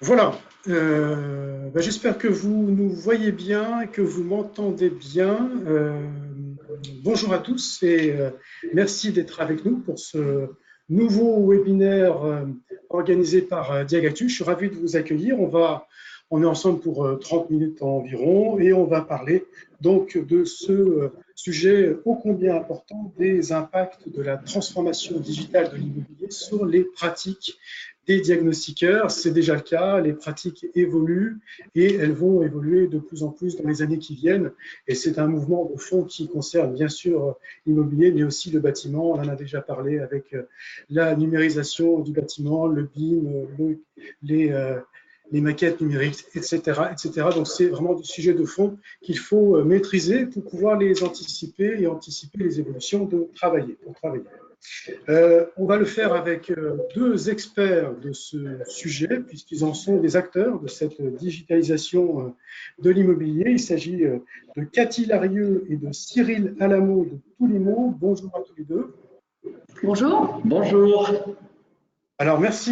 Voilà. J'espère que vous nous voyez bien, que vous m'entendez bien. Bonjour à tous et merci d'être avec nous pour ce nouveau webinaire organisé par Diagactu. Je suis ravi de vous accueillir. On est ensemble pour 30 minutes environ et on va parler donc de ce sujet ô combien important des impacts de la transformation digitale de l'immobilier sur les pratiques des diagnostiqueurs. C'est déjà le cas, les pratiques évoluent et elles vont évoluer de plus en plus dans les années qui viennent. Et c'est un mouvement de fond qui concerne bien sûr l'immobilier, mais aussi le bâtiment. On en a déjà parlé avec la numérisation du bâtiment, le BIM, les maquettes numériques, etc., etc. Donc, c'est vraiment des sujets de fond qu'il faut maîtriser pour pouvoir les anticiper et anticiper les évolutions pour travailler. On va le faire avec deux experts de ce sujet, puisqu'ils en sont des acteurs de cette digitalisation de l'immobilier. Il s'agit de Cathy Larieux et de Cyril Alamo de Toulimo. Bonjour à tous les deux. Bonjour. Bonjour. Alors, merci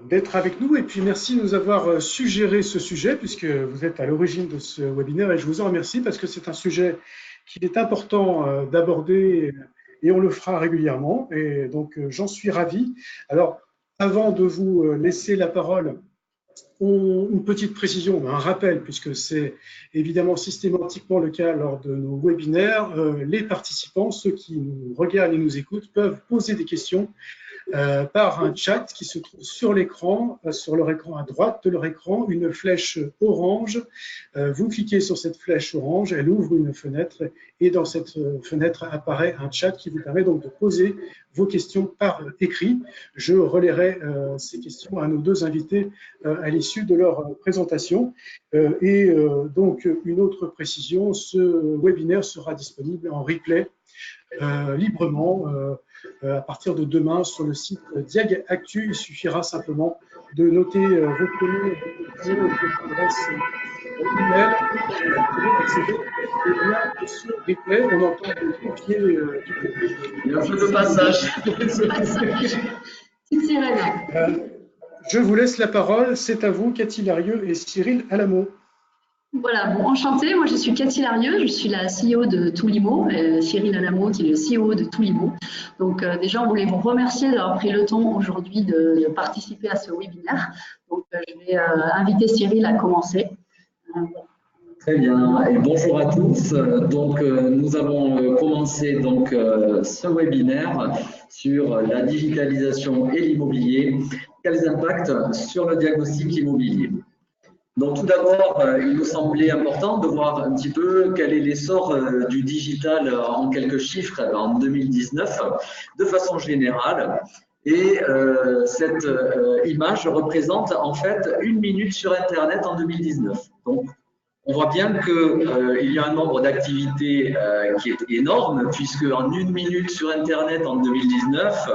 d'être avec nous et puis merci de nous avoir suggéré ce sujet puisque vous êtes à l'origine de ce webinaire et je vous en remercie parce que c'est un sujet qu'il est important d'aborder et on le fera régulièrement et donc j'en suis ravi. Alors, avant de vous laisser la parole, une petite précision, un rappel, puisque c'est évidemment systématiquement le cas lors de nos webinaires, les participants, ceux qui nous regardent et nous écoutent, peuvent poser des questions par un chat qui se trouve sur l'écran, sur leur écran à droite de leur écran, une flèche orange. Vous cliquez sur cette flèche orange, elle ouvre une fenêtre et dans cette fenêtre apparaît un chat qui vous permet donc de poser vos questions par écrit. Je relayerai ces questions à nos deux invités à l'issue de leur présentation. Donc, une autre précision, ce webinaire sera disponible en replay librement à partir de demain sur le site Diagactu. Il suffira simplement de noter vos prénoms, votre adresse email pour accéder au lien de ce replay. On entend des copier du coup. Il y a un peu de passage. Petite sirène. Je vous laisse la parole. C'est à vous, Cathy Larieux et Cyril Alamo. Voilà, bon, enchantée, moi je suis Cathy Larieux, je suis la CEO de Toulimo, Cyril Alamo qui est le CEO de Toulimo. Donc déjà on voulait vous remercier d'avoir pris le temps aujourd'hui de participer à ce webinaire. Donc je vais inviter Cyril à commencer. Très bien, et bonjour à tous. Donc nous allons commencer donc ce webinaire sur la digitalisation et l'immobilier. Quels impacts sur le diagnostic immobilier? Donc tout d'abord, il nous semblait important de voir un petit peu quel est l'essor du digital en quelques chiffres en 2019 de façon générale. Et cette image représente en fait 1 minute sur Internet en 2019. Donc on voit bien qu'il y a un nombre d'activités qui est énorme puisque en 1 minute sur Internet en 2019,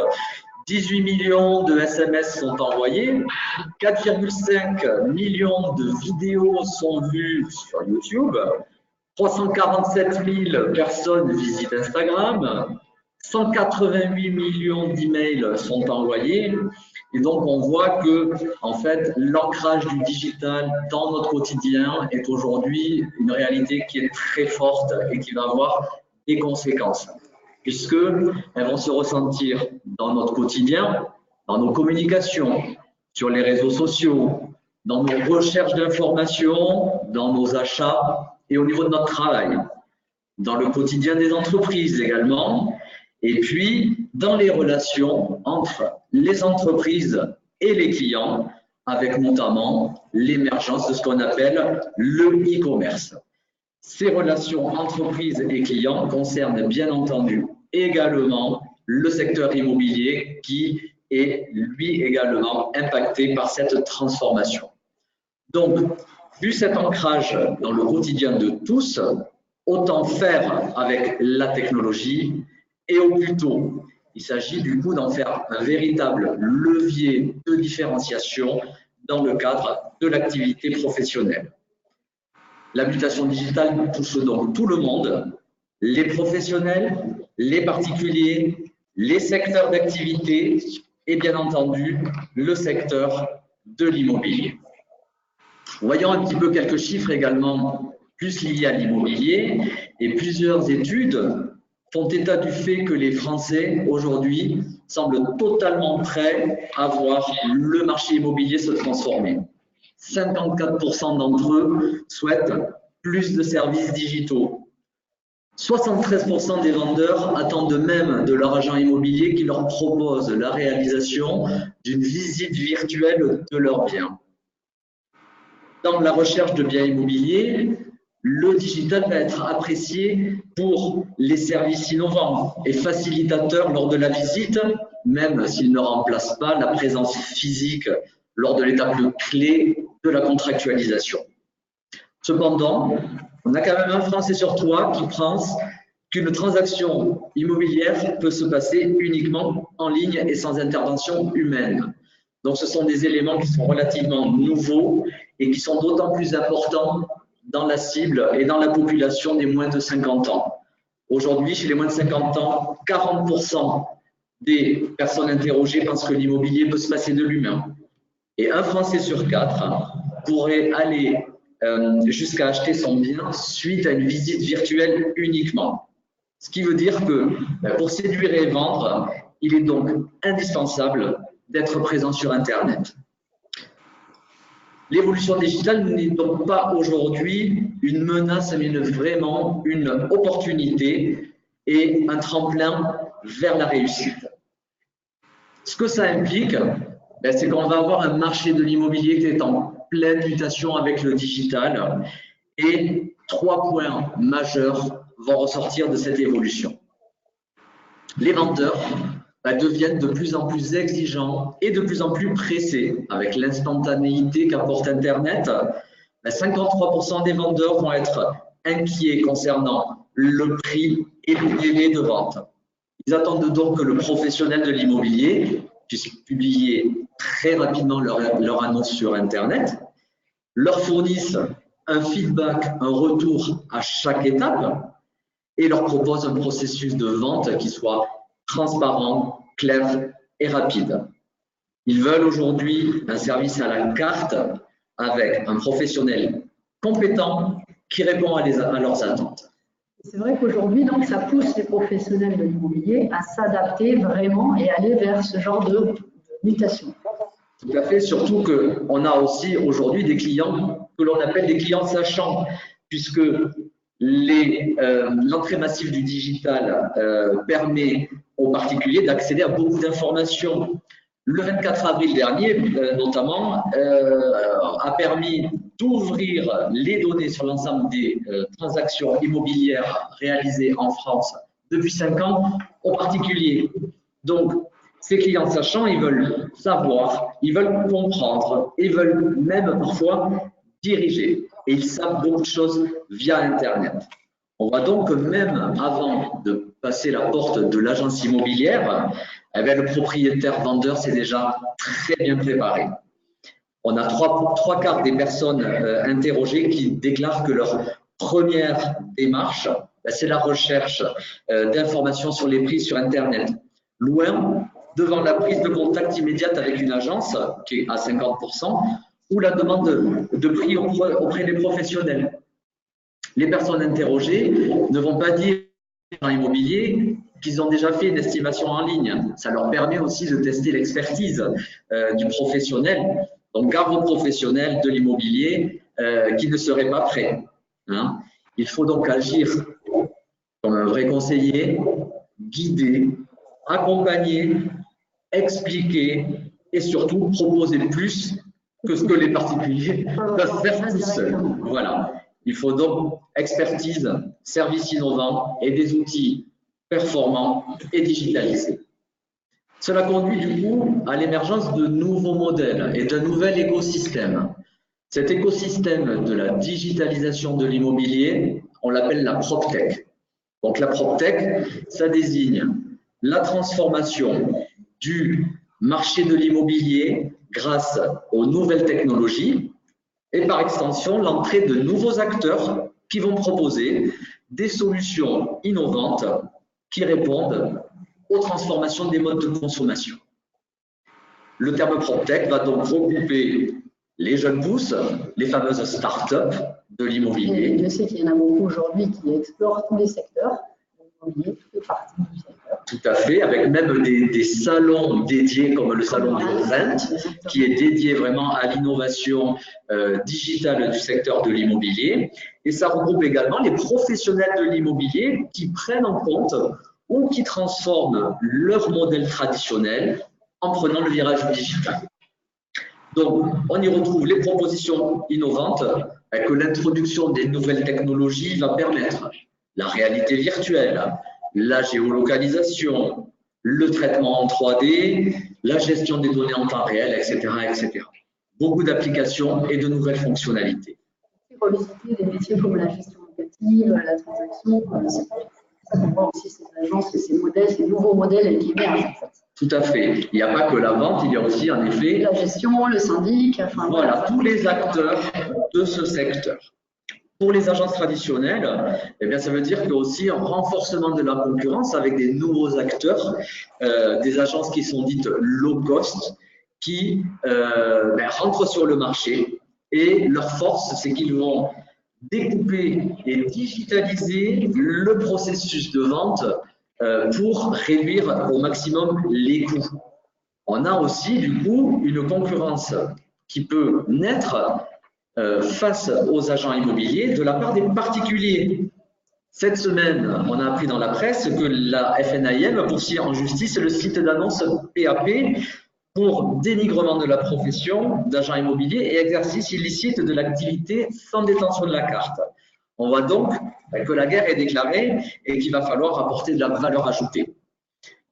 18 millions de SMS sont envoyés, 4,5 millions de vidéos sont vues sur YouTube, 347 000 personnes visitent Instagram, 188 millions d'emails sont envoyés. Et donc, on voit que, en fait, l'ancrage du digital dans notre quotidien est aujourd'hui une réalité qui est très forte et qui va avoir des conséquences, puisqu'elles vont se ressentir dans notre quotidien, dans nos communications, sur les réseaux sociaux, dans nos recherches d'informations, dans nos achats et au niveau de notre travail, dans le quotidien des entreprises également, et puis dans les relations entre les entreprises et les clients, avec notamment l'émergence de ce qu'on appelle le e-commerce. Ces relations entreprises et clients concernent bien entendu également le secteur immobilier qui est lui également impacté par cette transformation. Donc, vu cet ancrage dans le quotidien de tous, autant faire avec la technologie et au plus tôt. Il s'agit du coup d'en faire un véritable levier de différenciation dans le cadre de l'activité professionnelle. La mutation digitale touche donc tout le monde, les professionnels, les particuliers, les secteurs d'activité et bien entendu le secteur de l'immobilier. Voyons un petit peu quelques chiffres également plus liés à l'immobilier, et plusieurs études font état du fait que les Français aujourd'hui semblent totalement prêts à voir le marché immobilier se transformer. 54% d'entre eux souhaitent plus de services digitaux. 73% des vendeurs attendent même de leur agent immobilier qui leur propose la réalisation d'une visite virtuelle de leurs biens. Dans la recherche de biens immobiliers, le digital va être apprécié pour les services innovants et facilitateurs lors de la visite, même s'il ne remplace pas la présence physique lors de l'étape clé de la contractualisation. Cependant, on a quand même un Français sur trois qui pense qu'une transaction immobilière peut se passer uniquement en ligne et sans intervention humaine. Donc, ce sont des éléments qui sont relativement nouveaux et qui sont d'autant plus importants dans la cible et dans la population des moins de 50 ans. Aujourd'hui, chez les moins de 50 ans, 40% des personnes interrogées pensent que l'immobilier peut se passer de l'humain. Et un Français sur quatre pourrait aller jusqu'à acheter son bien suite à une visite virtuelle uniquement. Ce qui veut dire que pour séduire et vendre, il est donc indispensable d'être présent sur Internet. L'évolution digitale n'est donc pas aujourd'hui une menace, mais vraiment une opportunité et un tremplin vers la réussite. Ce que ça implique, c'est qu'on va avoir un marché de l'immobilier qui est en pleine mutation avec le digital et 3 points majeurs vont ressortir de cette évolution. Les vendeurs deviennent de plus en plus exigeants et de plus en plus pressés avec l'instantanéité qu'apporte Internet. 53% des vendeurs vont être inquiets concernant le prix et le délai de vente. Ils attendent donc que le professionnel de l'immobilier puisse publier très rapidement leur annonce sur Internet, leur fournissent un feedback, un retour à chaque étape et leur propose un processus de vente qui soit transparent, clair et rapide. Ils veulent aujourd'hui un service à la carte avec un professionnel compétent qui répond à leurs attentes. C'est vrai qu'aujourd'hui, donc, ça pousse les professionnels de l'immobilier à s'adapter vraiment et aller vers ce genre de mutation. Tout à fait, surtout qu'on a aussi aujourd'hui des clients que l'on appelle des clients sachants, puisque l'entrée massive du digital permet aux particuliers d'accéder à beaucoup d'informations. Le 24 avril dernier, notamment, a permis d'ouvrir les données sur l'ensemble des transactions immobilières réalisées en France depuis 5 ans aux particuliers. Donc, ces clients sachants, ils veulent savoir, ils veulent comprendre, ils veulent même parfois diriger. Et ils savent beaucoup de choses via Internet. On voit donc que même avant de passer la porte de l'agence immobilière, le propriétaire vendeur s'est déjà très bien préparé. On a trois quarts des personnes interrogées qui déclarent que leur première démarche, c'est la recherche d'informations sur les prix sur Internet. Loin devant la prise de contact immédiate avec une agence, qui est à 50%, ou la demande de prix auprès des professionnels. Les personnes interrogées ne vont pas dire dans l'immobilier qu'ils ont déjà fait une estimation en ligne. Ça leur permet aussi de tester l'expertise du professionnel. Donc, garde aux professionnels de l'immobilier qui ne seraient pas prêts. Hein. Il faut donc agir comme un vrai conseiller, guider, accompagner, expliquer et surtout proposer plus que ce que les particuliers peuvent faire tout seuls. Voilà. Il faut donc expertise, services innovants et des outils performants et digitalisés. Cela conduit du coup à l'émergence de nouveaux modèles et d'un nouvel écosystème. Cet écosystème de la digitalisation de l'immobilier, on l'appelle la PropTech. Donc la PropTech, ça désigne la transformation du marché de l'immobilier grâce aux nouvelles technologies et par extension l'entrée de nouveaux acteurs qui vont proposer des solutions innovantes qui répondent aux transformations des modes de consommation. Le terme PropTech va donc regrouper les jeunes pousses, les fameuses start-up de l'immobilier. Je sais qu'il y en a beaucoup aujourd'hui qui explorent tous les secteurs, l'immobilier, toutes les parties du secteur. Tout à fait, avec même des salons dédiés comme le salon du Rent, qui est dédié vraiment à l'innovation digitale du secteur de l'immobilier. Et ça regroupe également les professionnels de l'immobilier qui prennent en compte ou qui transforment leur modèle traditionnel en prenant le virage digital. Donc, on y retrouve les propositions innovantes que l'introduction des nouvelles technologies va permettre. La réalité virtuelle, la géolocalisation, le traitement en 3D, la gestion des données en temps réel, etc. etc. Beaucoup d'applications et de nouvelles fonctionnalités. Revisiter des métiers comme la gestion locative, la transaction, c'est ça qu'on voit aussi ces agences et ces modèles, ces nouveaux modèles qui émergent en fait. Tout à fait. Il n'y a pas que la vente, il y a aussi en effet la gestion, le syndic, enfin voilà, tous les acteurs de ce secteur. Pour les agences traditionnelles, eh bien, ça veut dire qu'il y a aussi un renforcement de la concurrence avec des nouveaux acteurs, des agences qui sont dites low cost, qui rentrent sur le marché et leur force, c'est qu'ils vont découper et digitaliser le processus de vente pour réduire au maximum les coûts. On a aussi du coup une concurrence qui peut naître face aux agents immobiliers de la part des particuliers. Cette semaine, on a appris dans la presse que la FNAIM va poursuivre en justice le site d'annonce PAP pour dénigrement de la profession d'agent immobilier et exercice illicite de l'activité sans détention de la carte. On voit donc que la guerre est déclarée et qu'il va falloir apporter de la valeur ajoutée.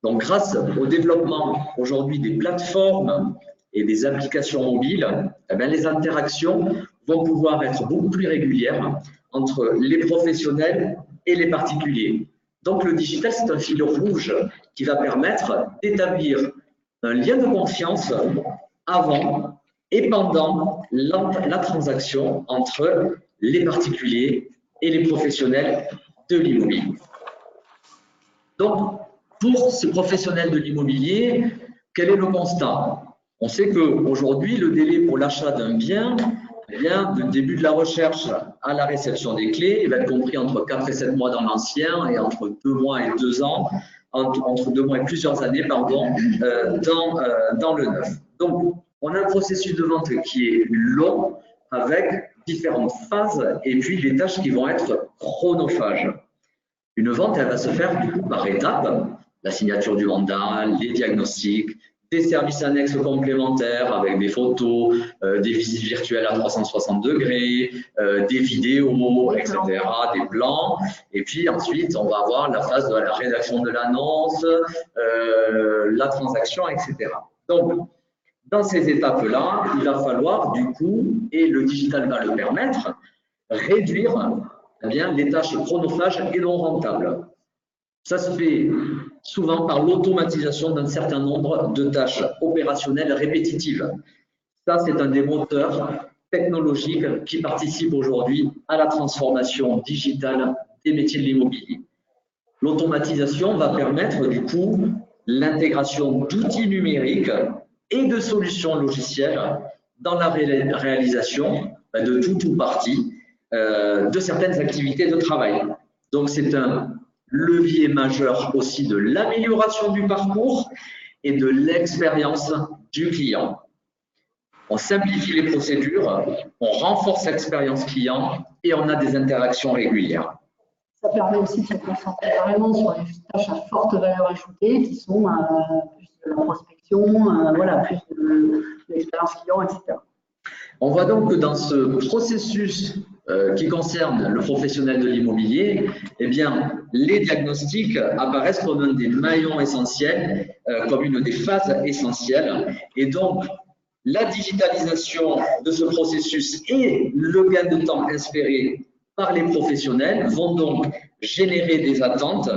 Donc, grâce au développement aujourd'hui des plateformes et des applications mobiles, eh bien, les interactions vont pouvoir être beaucoup plus régulières entre les professionnels et les particuliers. Donc, le digital, c'est un fil rouge qui va permettre d'établir un lien de confiance avant et pendant la transaction entre les particuliers et les professionnels de l'immobilier. Donc, pour ces professionnels de l'immobilier, quel est le constat? On sait qu'aujourd'hui, le délai pour l'achat d'un bien, eh bien, du début de la recherche à la réception des clés, il va être compris entre 4 et 7 mois dans l'ancien et entre 2 mois et 2 ans, entre 2 mois et plusieurs années, pardon, dans le neuf. Donc, on a un processus de vente qui est long, avec différentes phases et puis des tâches qui vont être chronophages. Une vente, elle va se faire du coup par étapes, la signature du mandat, les diagnostics, des services annexes complémentaires avec des photos, des visites virtuelles à 360 degrés, des vidéos, etc., des plans. Et puis ensuite, on va avoir la phase de la rédaction de l'annonce, la transaction, etc. Donc, dans ces étapes-là, il va falloir du coup, et le digital va le permettre, réduire eh bien, les tâches chronophages et non rentables. Ça se fait souvent par l'automatisation d'un certain nombre de tâches opérationnelles répétitives. Ça, c'est un des moteurs technologiques qui participent aujourd'hui à la transformation digitale des métiers de l'immobilier. L'automatisation va permettre du coup l'intégration d'outils numériques et de solutions logicielles dans la réalisation de tout ou partie de certaines activités de travail. Donc, c'est un levier majeur aussi de l'amélioration du parcours et de l'expérience du client. On simplifie les procédures, on renforce l'expérience client et on a des interactions régulières. Ça permet aussi de se concentrer vraiment sur les tâches à forte valeur ajoutée qui sont plus de la prospection, voilà, plus de l'expérience client, etc. On voit donc que dans ce processus qui concerne le professionnel de l'immobilier, eh bien, les diagnostics apparaissent comme un des maillons essentiels, comme une des phases essentielles. Et donc, la digitalisation de ce processus et le gain de temps espéré par les professionnels vont donc générer des attentes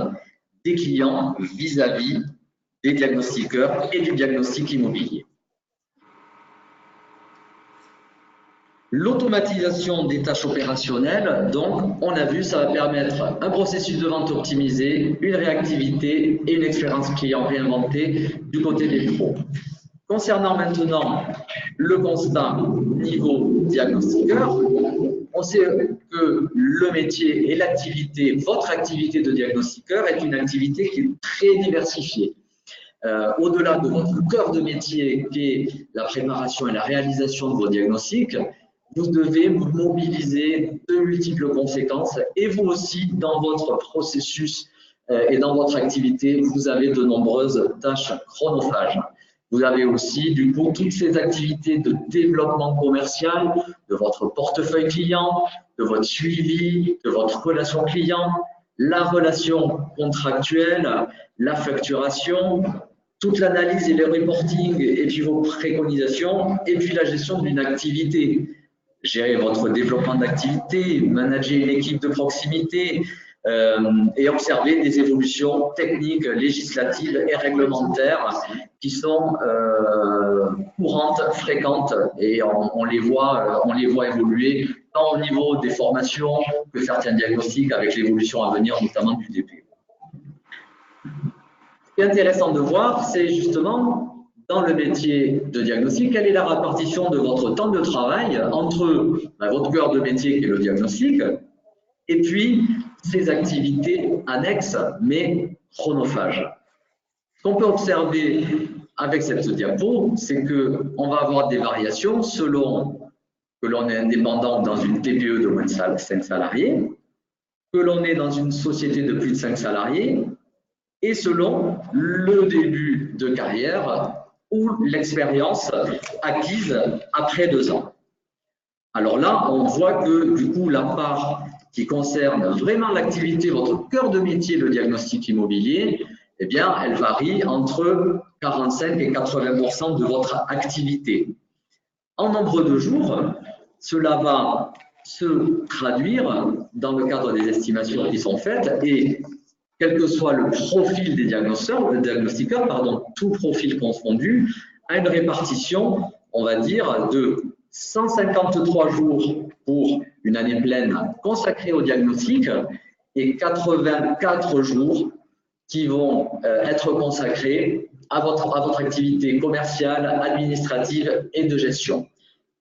des clients vis-à-vis des diagnostiqueurs et du diagnostic immobilier. L'automatisation des tâches opérationnelles, donc, on a vu, ça va permettre un processus de vente optimisé, une réactivité et une expérience client réinventée du côté des pros. Concernant maintenant le constat niveau diagnostiqueur, on sait que le métier et l'activité, votre activité de diagnostiqueur est une activité qui est très diversifiée. Au-delà de votre cœur de métier qui est la préparation et la réalisation de vos diagnostics, vous devez mobiliser de multiples conséquences et vous aussi, dans votre processus et dans votre activité, vous avez de nombreuses tâches chronophages. Vous avez aussi, du coup, toutes ces activités de développement commercial, de votre portefeuille client, de votre suivi, de votre relation client, la relation contractuelle, la facturation, toute l'analyse et le reporting, et puis vos préconisations, et puis la gestion d'une activité. Gérer votre développement d'activité, manager une équipe de proximité, et observer des évolutions techniques, législatives et réglementaires qui sont courantes, fréquentes, et on les voit évoluer tant au niveau des formations que certains diagnostics avec l'évolution à venir, notamment du DP. Ce qui est intéressant de voir, c'est justement dans le métier de diagnostic, quelle est la répartition de votre temps de travail entre votre cœur de métier qui est le diagnostic et puis ces activités annexes mais chronophages. Ce qu'on peut observer avec cette diapo, c'est qu'on va avoir des variations selon que l'on est indépendant dans une TPE de moins de 5 salariés, que l'on est dans une société de plus de 5 salariés et selon le début de carrière ou l'expérience acquise après 2 ans. Alors là, on voit que du coup, la part qui concerne vraiment l'activité, votre cœur de métier, le diagnostic immobilier, eh bien, elle varie entre 45 et 80% de votre activité. En nombre de jours, cela va se traduire dans le cadre des estimations qui sont faites et quel que soit le profil des diagnostiqueurs, tout profil confondu, a une répartition, on va dire, de 153 jours pour une année pleine consacrée au diagnostic et 84 jours qui vont être consacrés à votre activité commerciale, administrative et de gestion.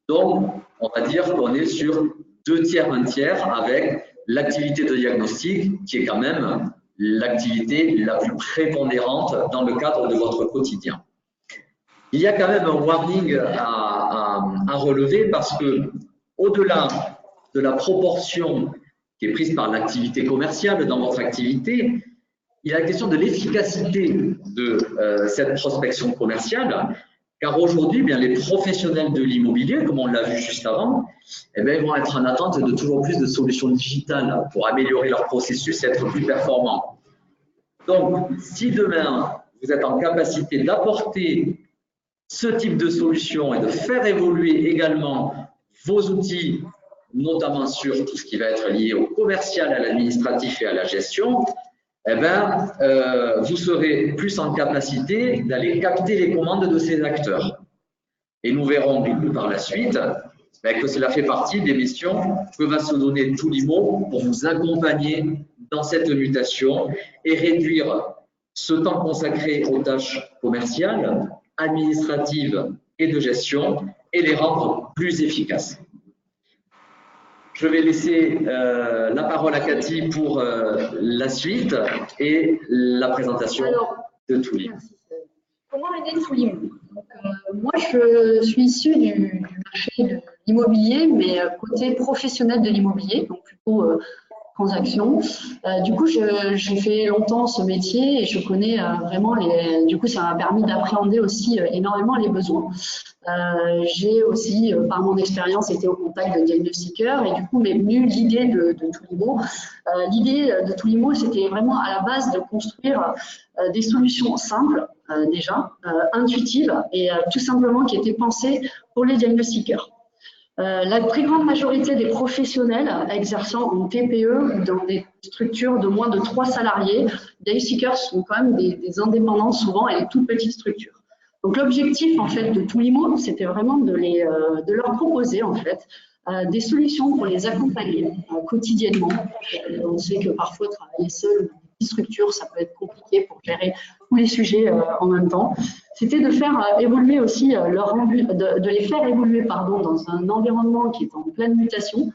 Donc, on va dire qu'on est sur 2 tiers, 1 tiers avec l'activité de diagnostic qui est quand même l'activité la plus prépondérante dans le cadre de votre quotidien. Il y a quand même un warning à relever parce que, au-delà de la proportion qui est prise par l'activité commerciale dans votre activité, il y a la question de l'efficacité de cette prospection commerciale, car aujourd'hui, les professionnels de l'immobilier, comme on l'a vu juste avant, eh bien, ils vont être en attente de toujours plus de solutions digitales pour améliorer leur processus et être plus performants. Donc, si demain, vous êtes en capacité d'apporter ce type de solution et de faire évoluer également vos outils, notamment sur tout ce qui va être lié au commercial, à l'administratif et à la gestion, eh bien, vous serez plus en capacité d'aller capter les commandes de ces acteurs. Et nous verrons par la suite que cela fait partie des missions que va se donner Toulimo pour vous accompagner dans cette mutation et réduire ce temps consacré aux tâches commerciales, administratives et de gestion et les rendre plus efficaces. Je vais laisser la parole à Cathy pour la suite et la présentation de Toulimo. Comment aider Toulimo? Moi, je suis issue du marché de l'immobilier, mais côté professionnel de l'immobilier, donc plutôt transactions. Du coup, j'ai fait longtemps ce métier et je connais vraiment du coup, ça m'a permis d'appréhender aussi énormément les besoins. J'ai aussi, par mon expérience, été au contact de diagnostiqueurs et du coup m'est venue l'idée de Toulimo. L'idée de Toulimo, c'était vraiment à la base de construire des solutions simples, déjà, intuitives et tout simplement qui étaient pensées pour les diagnostiqueurs. La très grande majorité des professionnels exerçant en TPE ou dans des structures de moins de 3 salariés, les diagnostiqueurs sont quand même des indépendants souvent et des toutes petites structures. Donc l'objectif en fait de Toulimo, c'était vraiment de leur proposer en fait des solutions pour les accompagner quotidiennement. On sait que parfois travailler seul dans des petites structures, ça peut être compliqué pour gérer tous les sujets en même temps. C'était de faire évoluer aussi de les faire évoluer dans un environnement qui est en pleine mutation.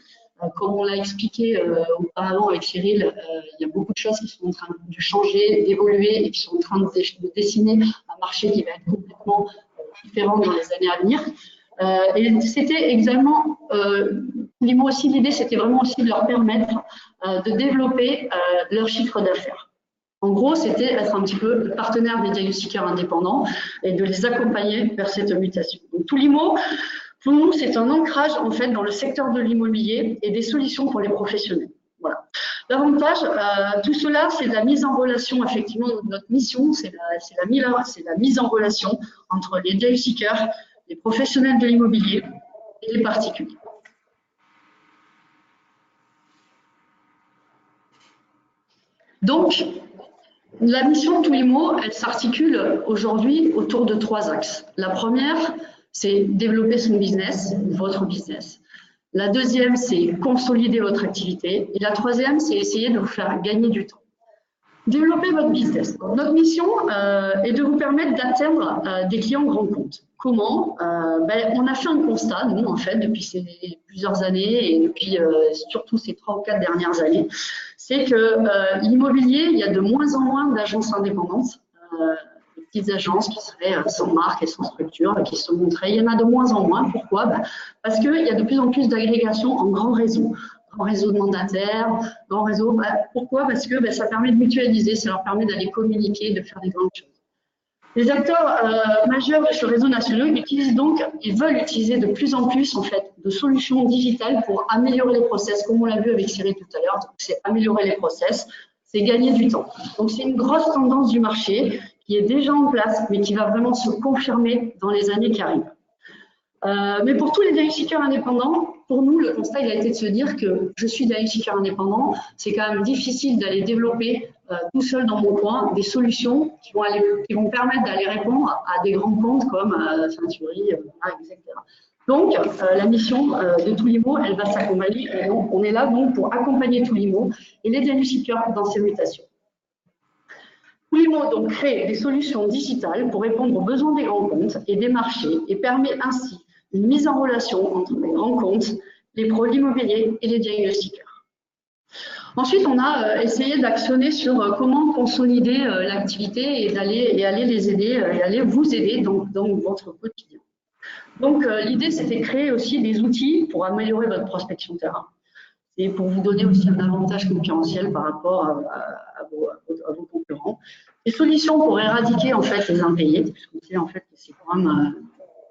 Comme on l'a expliqué auparavant avec Cyril, il y a beaucoup de choses qui sont en train de changer, d'évoluer et qui sont en train de dessiner un marché qui va être complètement différent dans les années à venir. Et c'était également, aussi, l'idée, c'était vraiment aussi de leur permettre de développer leur chiffre d'affaires. En gros, c'était être un petit peu le partenaire des diagnostiqueurs indépendants et de les accompagner vers cette mutation. Donc, Toulimo, pour nous, c'est un ancrage en fait dans le secteur de l'immobilier et des solutions pour les professionnels. Voilà. L'avantage, tout cela, c'est de la mise en relation, effectivement, notre mission, c'est la mise en relation entre les diagnostiqueurs, les professionnels de l'immobilier et les particuliers. Donc, la mission Toulimo, elle s'articule aujourd'hui autour de 3 axes. La première, c'est développer son business, votre business. La deuxième, c'est consolider votre activité. Et la troisième, c'est essayer de vous faire gagner du temps. Développer votre business. Notre mission est de vous permettre d'atteindre des clients grands comptes. Comment? On a fait un constat, nous, en fait, depuis ces plusieurs années et depuis surtout ces 3 ou 4 dernières années, c'est que l'immobilier, il y a de moins en moins d'agences indépendantes, de petites agences qui seraient sans marque et sans structure, qui se montraient. Il y en a de moins en moins. Pourquoi? Parce qu'il y a de plus en plus d'agrégations en grands réseaux. Grand réseau de mandataires, grand réseau. Pourquoi? Parce que ça permet de mutualiser, ça leur permet d'aller communiquer, de faire des grandes choses. Les acteurs majeurs de ce réseau national ils veulent utiliser de plus en plus en fait de solutions digitales pour améliorer les process, comme on l'a vu avec Cyril tout à l'heure. C'est améliorer les process, c'est gagner du temps. Donc c'est une grosse tendance du marché qui est déjà en place, mais qui va vraiment se confirmer dans les années qui arrivent. Mais pour tous les diagnostiqueurs indépendants, pour nous, le constat il a été de se dire que je suis diagnostiqueur indépendant, c'est quand même difficile d'aller développer tout seul dans mon coin des solutions qui vont permettre d'aller répondre à des grands comptes comme Century, etc. Donc, la mission de Toulimo, elle va s'accompagner. On est là donc pour accompagner Toulimo et les diagnostiqueurs dans ces mutations. Toulimo donc crée des solutions digitales pour répondre aux besoins des grands comptes et des marchés et permet ainsi une mise en relation entre les grands comptes, les pros immobiliers et les diagnostiqueurs. Ensuite, on a essayé d'actionner sur comment consolider l'activité et aller les aider et aller vous aider dans votre quotidien. Donc, l'idée, c'était de créer aussi des outils pour améliorer votre prospection terrain et pour vous donner aussi un avantage concurrentiel par rapport à vos concurrents. Des solutions pour éradiquer en fait les impayés, parce qu'on sait en fait que c'est quand même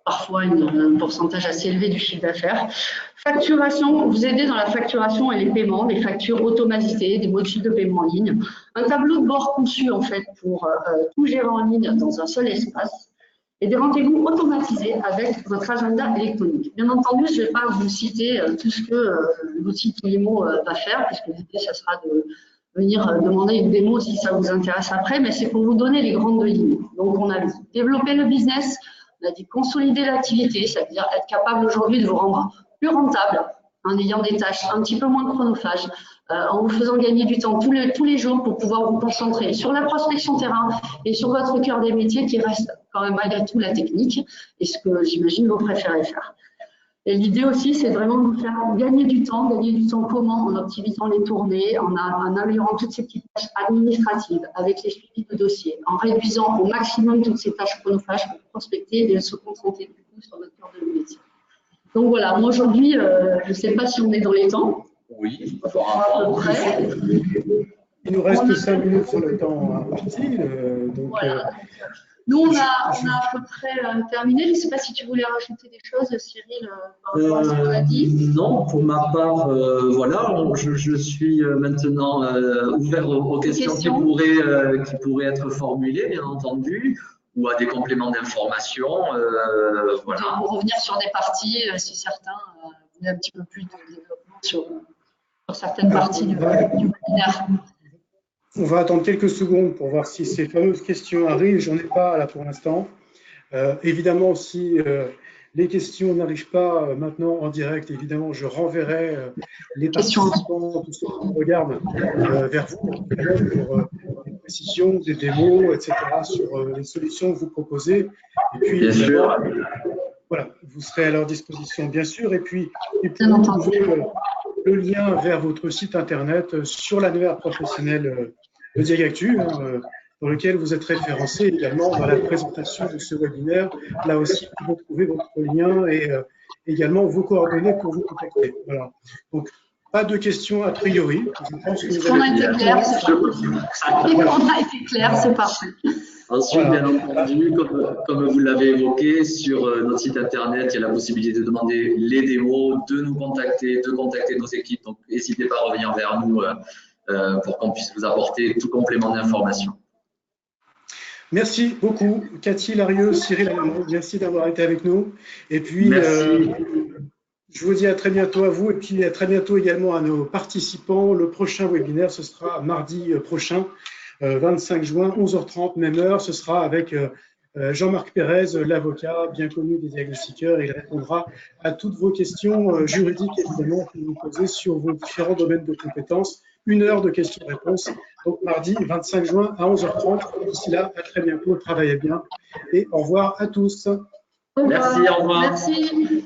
parfois un pourcentage assez élevé du chiffre d'affaires. Facturation, vous aider dans la facturation et les paiements, des factures automatisées, des modules de paiement en ligne. Un tableau de bord conçu en fait pour tout gérer en ligne dans un seul espace. Et des rendez-vous automatisés avec votre agenda électronique. Bien entendu, je ne vais pas vous citer tout ce que l'outil Toulimo va faire, puisque l'idée, ça sera de venir demander une démo si ça vous intéresse après, mais c'est pour vous donner les grandes lignes. Donc, on a développé le business, on a dit consolider l'activité, c'est-à-dire être capable aujourd'hui de vous rendre plus rentable en ayant des tâches un petit peu moins chronophages, en vous faisant gagner du temps tous les jours pour pouvoir vous concentrer sur la prospection terrain et sur votre cœur des métiers qui reste quand même malgré tout la technique et ce que j'imagine vous préférez faire. Et l'idée aussi, c'est vraiment de vous faire gagner du temps comment? En optimisant les tournées, en améliorant toutes ces petites tâches administratives avec les suivis de dossiers, en réduisant au maximum toutes ces tâches chronophages pour prospecter et se concentrer du coup sur votre cœur de métier. Donc voilà, moi aujourd'hui, je ne sais pas si on est dans les temps. Oui, à peu près. Il nous reste 5 minutes sur le temps imparti. Voilà. Nous, on a à peu près terminé. Je ne sais pas si tu voulais rajouter des choses, Cyril, par rapport à ce qu'on a dit. Non, pour ma part, voilà, je suis maintenant ouvert aux questions qui pourraient être formulées, bien entendu, ou à des compléments d'information. Voilà. Pour revenir sur des parties, si certains voulaient un petit peu plus de développement sur certaines parties du webinaire. On va attendre quelques secondes pour voir si ces fameuses questions arrivent. J'en ai pas là pour l'instant. Évidemment, si les questions n'arrivent pas maintenant en direct, évidemment, je renverrai les participants, tous ceux qui regardent, vers vous pour des précisions, des démos, etc., sur les solutions que vous proposez. Et puis, bien sûr. Voilà, vous serez à leur disposition, bien sûr. Et puis, Bien entendu. Le lien vers votre site internet sur l'annuaire professionnel de Diagactu, dans lequel vous êtes référencé également dans la présentation de ce webinaire. Là aussi, vous trouvez votre lien et également vos coordonnées pour vous contacter. Voilà. Donc, pas de questions a priori. Je pense que on a été clair, c'est parfait. On a été clair, c'est parfait. Ensuite, bien entendu, comme vous l'avez évoqué, sur notre site internet, il y a la possibilité de demander les démos, de nous contacter, de contacter nos équipes. Donc, n'hésitez pas à revenir vers nous pour qu'on puisse vous apporter tout complément d'information. Merci beaucoup, Cathy Larieux, Cyril Alamont. Merci d'avoir été avec nous. Et puis, je vous dis à très bientôt à vous et puis à très bientôt également à nos participants. Le prochain webinaire, ce sera mardi prochain. 25 juin, 11h30, même heure. Ce sera avec Jean-Marc Pérez, l'avocat bien connu des diagnostiqueurs. Il répondra à toutes vos questions juridiques, évidemment, que vous posez sur vos différents domaines de compétences. 1 heure de questions-réponses. Donc, mardi 25 juin à 11h30. D'ici là, à très bientôt. Travaillez bien et au revoir à tous. Merci, au revoir. Merci.